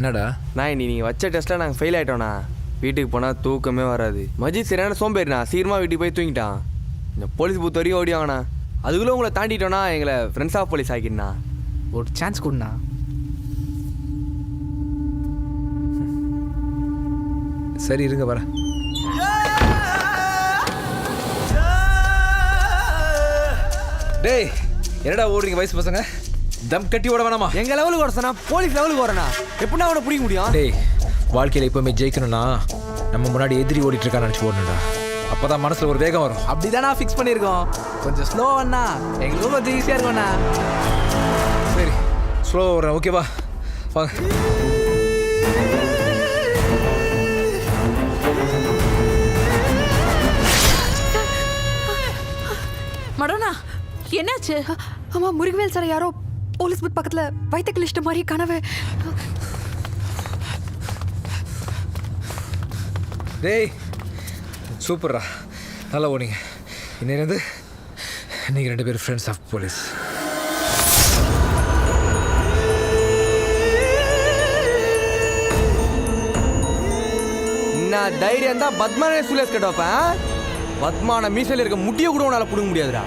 என்னடா நான் நீங்கள் வச்ச டெஸ்ட்டில் நாங்கள் ஃபெயில் ஆகிட்டோண்ணா. வீட்டுக்கு போனால் தூக்கமே வராது. மஜித் சரியான சோம்பேறிண்ணா, சீக்கிரமாக வீட்டுக்கு போய் தூங்கிட்டான். இந்த போலீஸ் பூத் வரையும் ஓடிவாங்கண்ணா. அதுக்குள்ளே உங்களை தாண்டிட்டோன்னா எங்களை ஃப்ரெண்ட்ஸ் ஆஃப் போலீஸ் ஆக்கிடுண்ணா. ஒரு சான்ஸ் கொடுண்ணா. சரி இருங்க வரேன். டேய் என்னடா ஓடுறீங்க வயசு பசங்க? தம் கட்டி ஓட வேணாமா? எங்கள் லெவலுக்கு ஓட சொன்னா போலீஸ் லெவலுக்கு வரேண்ணா. எப்படின்னா அவனை பிடிக்க முடியும்? டேய் வாழ்க்கையில் எப்பவுமே ஜெயிக்கணும்னா நம்ம முன்னாடி எதிரி ஓடிட்டு இருக்கான்னு நினச்சி ஓடணும்டா. அப்போதான் மனசில் ஒரு வேகம் வரும். அப்படிதானா ஃபிக்ஸ் பண்ணியிருக்கோம். கொஞ்சம் ஸ்லோவண்ணா, எங்களுக்கும் கொஞ்சம் ஈஸியாக இருக்கும்ண்ணா. சரி ஸ்லோவாக வரேன், ஓகேவா? வாங்க. மடோனா என்னாச்சு? ஆமா, முருகவேல் சார் யாரோ போலீஸ் பூத் பக்கத்துல வைத்த கிளிஷ்ட மாதிரி கனவு. டேய் சூப்பர்ரா, நல்லா ஓடிங்க. இன்னிலிருந்து நீங்கள் 2 பேரும் ஃப்ரெண்ட்ஸ் ஆஃப் போலீஸ். நான் தைரியம் தான் பத்மானே சுலேஷ் கட்டப்பேன். பத்மான மீசையில் இருக்க முட்டியை கூட உன்னால் பிடிக்க முடியாதுடா.